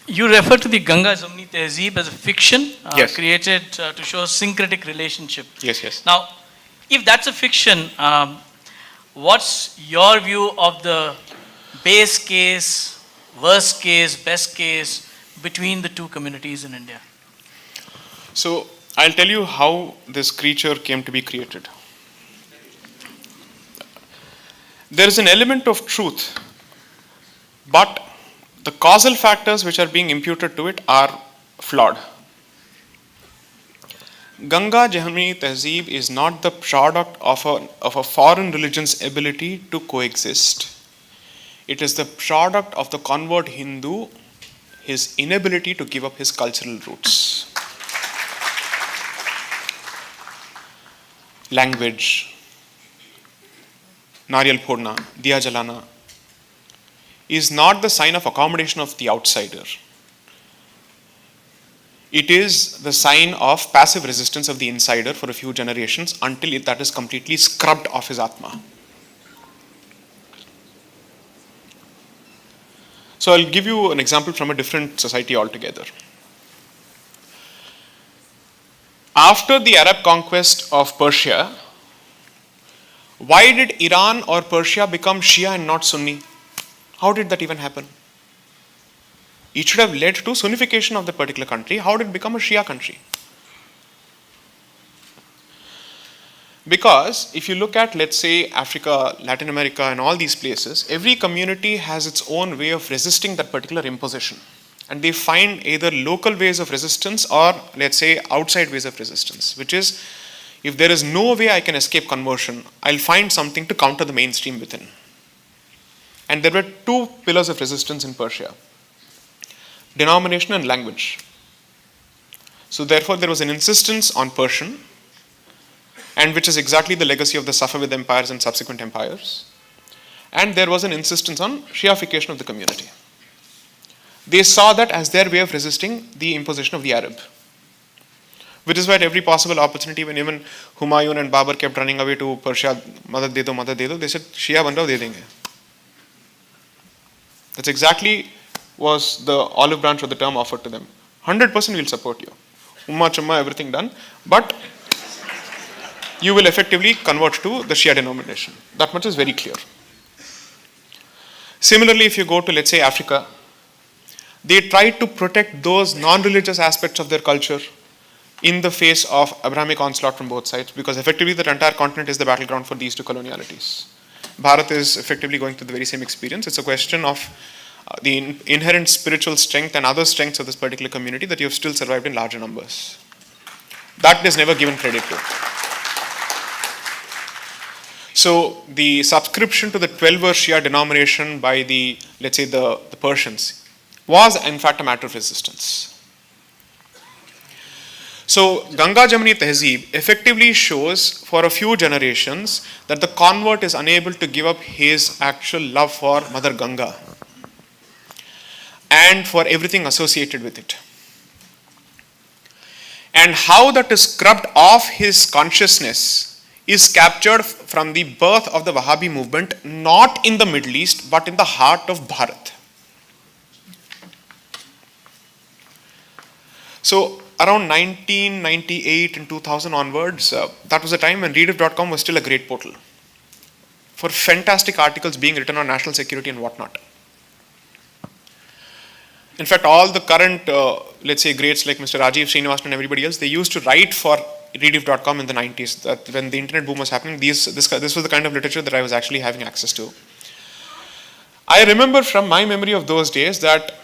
You refer to the Ganga Jamuni Tehzeeb as a fiction Yes. created to show a syncretic relationship. Yes, yes. Now, if that's a fiction, what's your view of the base case, worst case, best case between the two communities in India? So I'll tell you how this creature came to be created. There is an element of truth, but the causal factors which are being imputed to it are flawed. Ganga Jamuni Tehzeeb is not the product of a foreign religion's ability to coexist. It is the product of the convert Hindu, his inability to give up his cultural roots. Language, Nariyal Phodna, Diya Jalana, is not the sign of accommodation of the outsider. It is the sign of passive resistance of the insider for a few generations until that is completely scrubbed off his Atma. So I'll give you an example from a different society altogether. After the Arab conquest of Persia, why did Iran or Persia become Shia and not Sunni? How did that even happen? It should have led to Sunnification of that particular country. How did it become a Shia country? Because if you look at, let's say, Africa, Latin America, and all these places, every community has its own way of resisting that particular imposition. And they find either local ways of resistance or, let's say, outside ways of resistance, which is, if there is no way I can escape conversion, I'll find something to counter the mainstream within. And there were two pillars of resistance in Persia: denomination and language. So therefore there was an insistence on Persian, and which is exactly the legacy of the Safavid empires and subsequent empires. And there was an insistence on Shiification of the community. They saw that as their way of resisting the imposition of the Arab. Which is why at every possible opportunity, when even Humayun and Babur kept running away to Persia, Madad de do, they said, Shia ban rao, de denge. That's exactly was the olive branch of the term offered to them. 100% we'll support you. Umma, chumma, everything done. But you will effectively convert to the Shia denomination. That much is very clear. Similarly, if you go to, let's say, Africa, they tried to protect those non-religious aspects of their culture in the face of Abrahamic onslaught from both sides, because effectively the entire continent is the battleground for these two colonialities. Bharat is effectively going through the very same experience. It's a question of the inherent spiritual strength and other strengths of this particular community that you have still survived in larger numbers. That is never given credit to. So the subscription to the 12-verse Shia denomination by the, let's say, the Persians was in fact a matter of resistance. So Ganga Jamuni Tehzeeb effectively shows for a few generations that the convert is unable to give up his actual love for Mother Ganga and for everything associated with it. And how that is scrubbed off his consciousness is captured from the birth of the Wahhabi movement, not in the Middle East, but in the heart of Bharat. So around 1998 and 2000 onwards, that was a time when Rediff.com was still a great portal for fantastic articles being written on national security and whatnot. In fact, all the current, let's say, greats like Mr. Rajiv Srinivasan and everybody else, they used to write for Rediff.com in the 90s. That when the internet boom was happening, this was the kind of literature that I was actually having access to. I remember from my memory of those days that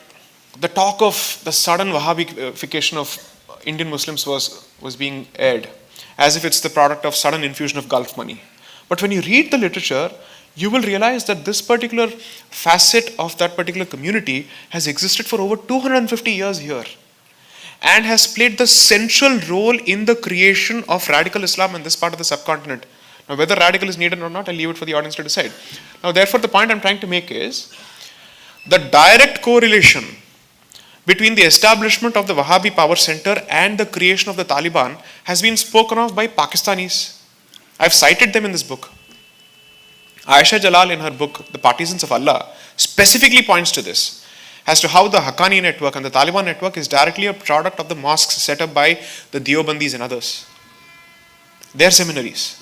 the talk of the sudden Wahhabification of Indian Muslims was being aired as if it's the product of sudden infusion of Gulf money. But when you read the literature, you will realize that this particular facet of that particular community has existed for over 250 years here and has played the central role in the creation of radical Islam in this part of the subcontinent. Now, whether radical is needed or not, I'll leave it for the audience to decide. Now, therefore, the point I'm trying to make is the direct correlation between the establishment of the Wahhabi power center and the creation of the Taliban has been spoken of by Pakistanis. I've cited them in this book. Aisha Jalal, in her book, The Partisans of Allah, specifically points to this as to how the Haqqani network and the Taliban network is directly a product of the mosques set up by the Deobandis and others. Their seminaries.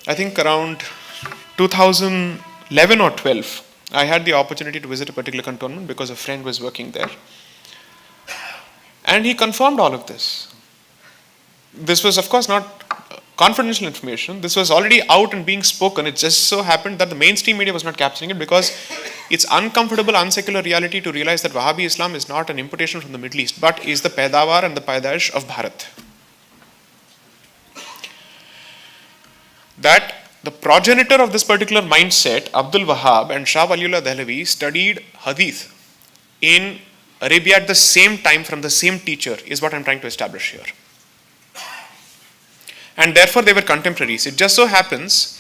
I think around 2011 or 12, I had the opportunity to visit a particular cantonment because a friend was working there. And he confirmed all of this. This was, of course, not confidential information. This was already out and being spoken. It just so happened that the mainstream media was not capturing it because it's uncomfortable, unsecular reality to realize that Wahhabi Islam is not an importation from the Middle East, but is the paidawar and the paidaish of Bharat. That the progenitor of this particular mindset, Abdul Wahhab and Shah Waliullah Dehlavi, studied Hadith in Arabia at the same time from the same teacher is what I'm trying to establish here. And therefore they were contemporaries. It just so happens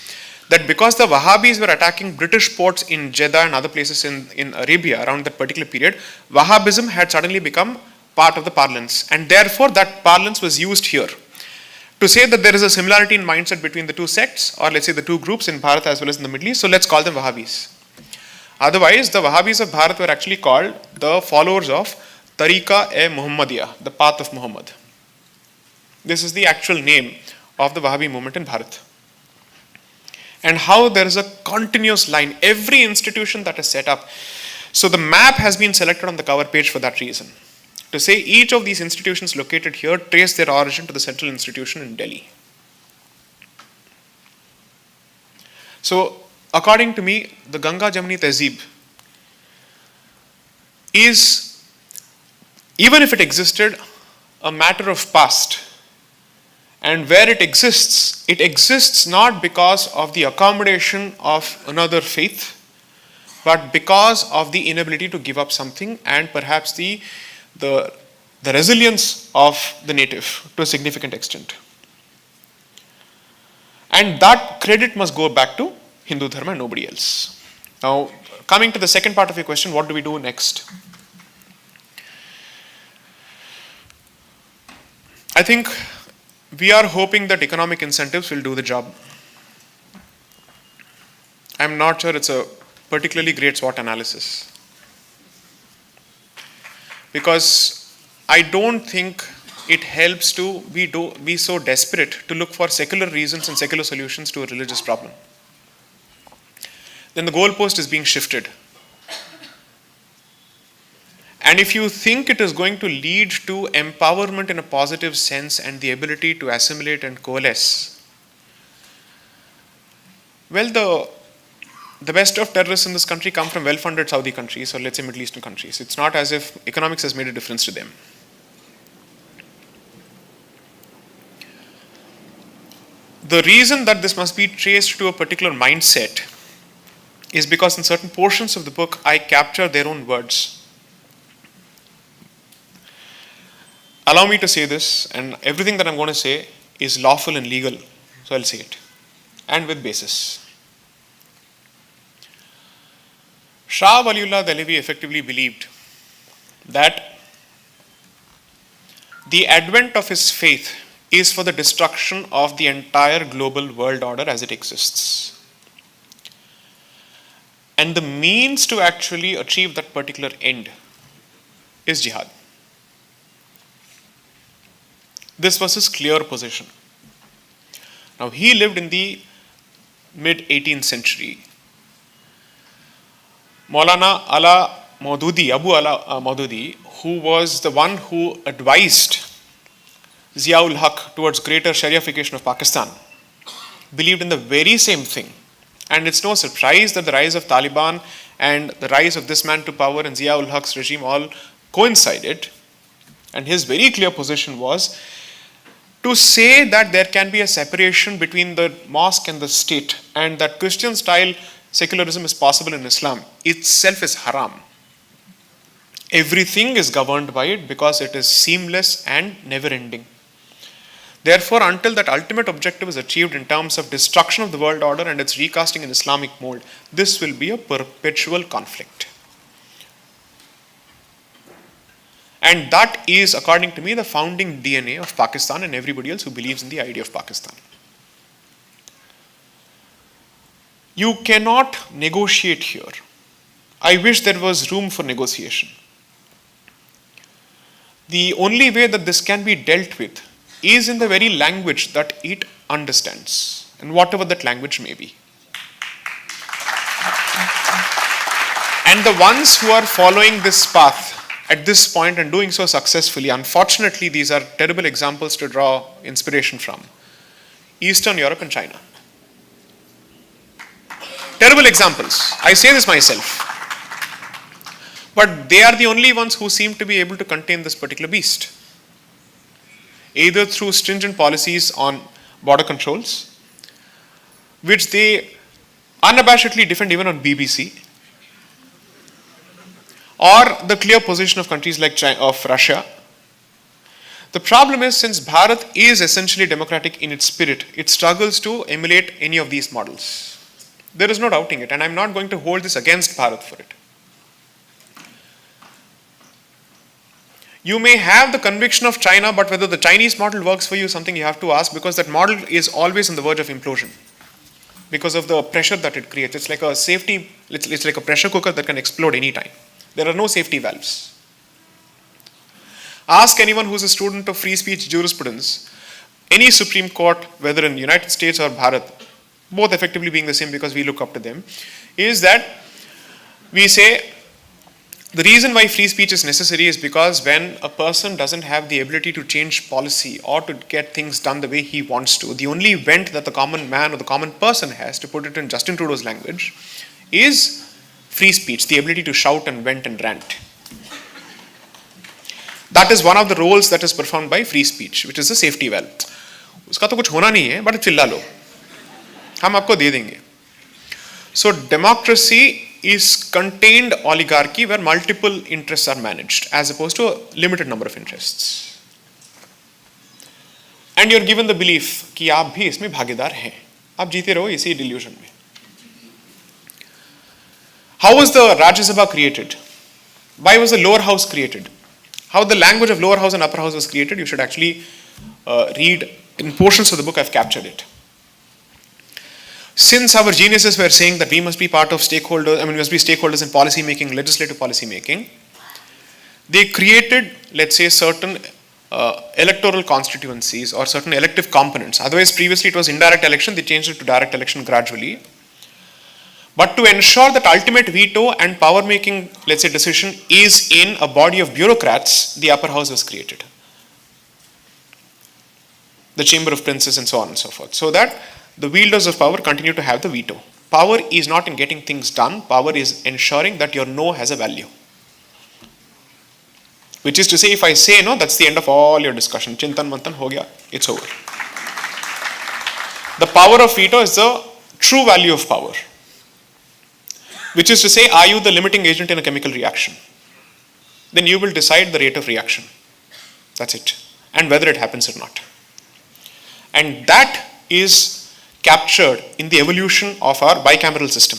that because the Wahhabis were attacking British ports in Jeddah and other places in Arabia around that particular period, Wahhabism had suddenly become part of the parlance. And therefore that parlance was used here to say that there is a similarity in mindset between the two sects, or let's say the two groups in Bharat as well as in the Middle East, so let's call them Wahhabis. Otherwise, the Wahhabis of Bharat were actually called the followers of Tariqa-e-Muhammadiyah, the path of Muhammad. This is the actual name of the Wahhabi movement in Bharat. And how there is a continuous line, every institution that is set up. So the map has been selected on the cover page for that reason. To say each of these institutions located here trace their origin to the central institution in Delhi. So, according to me, the Ganga Jamuni Tehzeeb is, even if it existed, a matter of past. And where it exists not because of the accommodation of another faith, but because of the inability to give up something and perhaps the resilience of the native to a significant extent. And that credit must go back to Hindu Dharma and nobody else. Now, coming to the second part of your question, what do we do next? I think we are hoping that economic incentives will do the job. I'm not sure it's a particularly great SWOT analysis. Because I don't think it helps to be so desperate to look for secular reasons and secular solutions to a religious problem. Then the goalpost is being shifted. And if you think it is going to lead to empowerment in a positive sense and the ability to assimilate and coalesce, well, the best of terrorists in this country come from well-funded Saudi countries or let's say Middle Eastern countries. It's not as if economics has made a difference to them. The reason that this must be traced to a particular mindset is because in certain portions of the book, I capture their own words. Allow me to say this, and everything that I'm going to say is lawful and legal, so I'll say it, and with basis. Shah Waliullah Dehlavi effectively believed that the advent of his faith is for the destruction of the entire global world order as it exists. And the means to actually achieve that particular end is jihad. This was his clear position. Now, he lived in the mid-18th century. Maulana Ala Maududi, Abu Ala Maududi, who was the one who advised Ziaul Haq towards greater Shariafication of Pakistan, believed in the very same thing. And it's no surprise that the rise of Taliban and the rise of this man to power and Ziaul Haq's regime all coincided. And his very clear position was to say that there can be a separation between the mosque and the state and that Christian style secularism is possible in Islam itself is haram. Everything is governed by it because it is seamless and never ending. Therefore, until that ultimate objective is achieved in terms of destruction of the world order and its recasting in Islamic mold, this will be a perpetual conflict. And that is, according to me, the founding DNA of Pakistan and everybody else who believes in the idea of Pakistan. You cannot negotiate here. I wish there was room for negotiation. The only way that this can be dealt with is in the very language that it understands, and whatever that language may be. And the ones who are following this path at this point and doing so successfully, unfortunately, these are terrible examples to draw inspiration from. Eastern Europe and China. Terrible examples. I say this myself. But they are the only ones who seem to be able to contain this particular beast. Either through stringent policies on border controls, which they unabashedly defend even on BBC, or the clear position of countries like China, of Russia. The problem is, since Bharat is essentially democratic in its spirit, it struggles to emulate any of these models. There is no doubting it, and I'm not going to hold this against Bharat for it. You may have the conviction of China, but whether the Chinese model works for you is something you have to ask, because that model is always on the verge of implosion because of the pressure that it creates. It's like a safety, it's like a pressure cooker that can explode anytime. There are no safety valves. Ask anyone who's a student of free speech jurisprudence, any Supreme Court, whether in the United States or Bharat, both effectively being the same because we look up to them, is that we say the reason why free speech is necessary is because when a person doesn't have the ability to change policy or to get things done the way he wants to, the only vent that the common man or the common person has, to put it in Justin Trudeau's language, is free speech, the ability to shout and vent and rant. That is one of the roles that is performed by free speech, which is a safety valve. उसका तो कुछ होना नहीं है, but चिल्ला लो, हम आपको दे देंगे. So democracy is contained oligarchy where multiple interests are managed as opposed to a limited number of interests. And you're given the belief कि आप भी इसमें भागीदार हैं. आप जीते रहो इसी delusion में. How was the Rajya Sabha created? Why was the lower house created? How the language of lower house and upper house was created, you should actually read in portions of the book. I've captured it. Since our geniuses were saying that we must be part of stakeholders, we must be stakeholders in policy making, legislative policy making, they created, let's say, certain electoral constituencies or certain elective components. Otherwise, previously it was indirect election, they changed it to direct election gradually. But to ensure that ultimate veto and power making, let's say, decision is in a body of bureaucrats, the upper house was created. The Chamber of Princes and so on and so forth. So that the wielders of power continue to have the veto. Power is not in getting things done, power is ensuring that your no has a value. Which is to say, if I say no, that's the end of all your discussion. Chintan Manthan ho gaya, it's over. The power of veto is the true value of power. Which is to say, are you the limiting agent in a chemical reaction? Then you will decide the rate of reaction. That's it. And whether it happens or not. And that is captured in the evolution of our bicameral system.